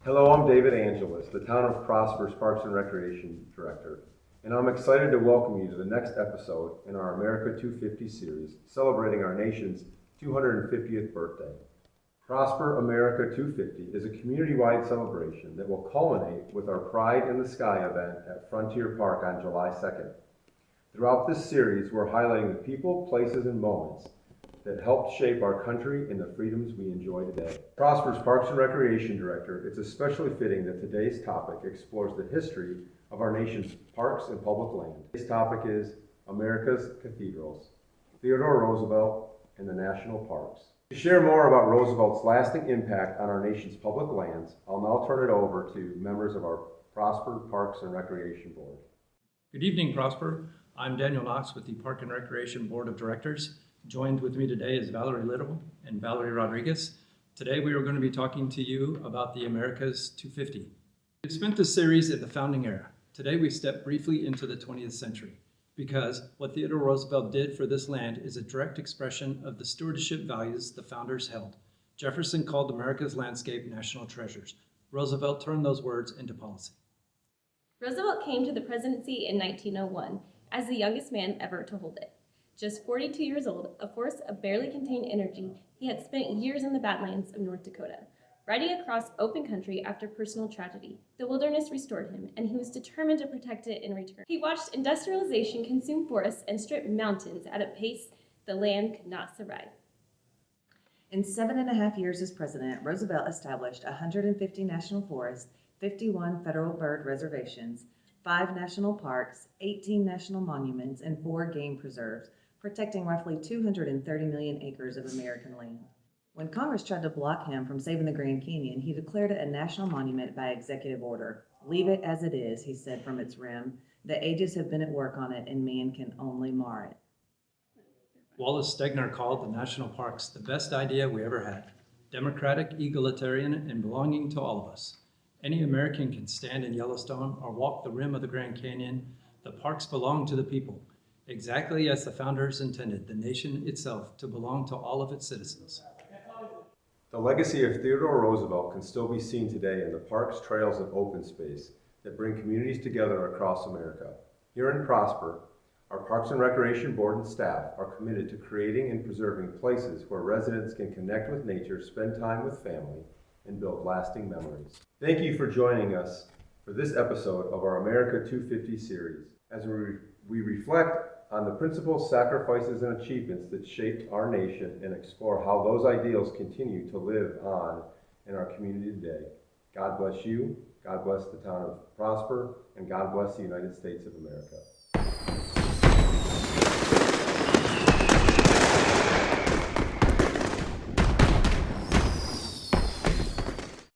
Hello, I'm David Angelis, the Town of Prosper's Parks and Recreation Director, and I'm excited to welcome you to the next episode in our America 250 series, celebrating our nation's 250th birthday. Prosper America 250 is a community-wide celebration that will culminate with our Pride in the Sky event at Frontier Park on July 2nd. Throughout this series, we're highlighting the people, places, and moments that helped shape our country and the freedoms we enjoy today. Prosper's Parks and Recreation Director, it's especially fitting that today's topic explores the history of our nation's parks and public land. Today's topic is America's Cathedrals, Theodore Roosevelt and the National Parks. To share more about Roosevelt's lasting impact on our nation's public lands, I'll now turn it over to members of our Prosper Parks and Recreation Board. Good evening, Prosper. I'm Daniel Knox with the Park and Recreation Board of Directors. Joined with me today is Valerie Little and Valerie Rodriguez. Today we are going to be talking to you about the Americas 250. We've spent this series in the founding era. Today we step briefly into the 20th century because what Theodore Roosevelt did for this land is a direct expression of the stewardship values the founders held. Jefferson called America's landscape national treasures. Roosevelt turned those words into policy. Roosevelt came to the presidency in 1901 as the youngest man ever to hold it. Just 42 years old, a force of barely contained energy, he had spent years in the Badlands of North Dakota, riding across open country after personal tragedy. The wilderness restored him, and he was determined to protect it in return. He watched industrialization consume forests and strip mountains at a pace the land could not survive. In 7.5 years as president, Roosevelt established 150 national forests, 51 federal bird reservations, 5 national parks, 18 national monuments, and 4 game preserves, protecting roughly 230 million acres of American land. When Congress tried to block him from saving the Grand Canyon, he declared it a national monument by executive order. "Leave it as it is," he said from its rim. "The ages have been at work on it, and man can only mar it." Wallace Stegner called the national parks the best idea we ever had, democratic, egalitarian, and belonging to all of us. Any American can stand in Yellowstone or walk the rim of the Grand Canyon. The parks belong to the people, exactly as the founders intended the nation itself to belong to all of its citizens. The legacy of Theodore Roosevelt can still be seen today in the parks, trails, and open space that bring communities together across America. Here in Prosper, our Parks and Recreation Board and staff are committed to creating and preserving places where residents can connect with nature, spend time with family, and build lasting memories. Thank you for joining us for this episode of our America 250 series, as we reflect on the principles, sacrifices, and achievements that shaped our nation and explore how those ideals continue to live on in our community today. God bless you, God bless the town of Prosper, and God bless the United States of America.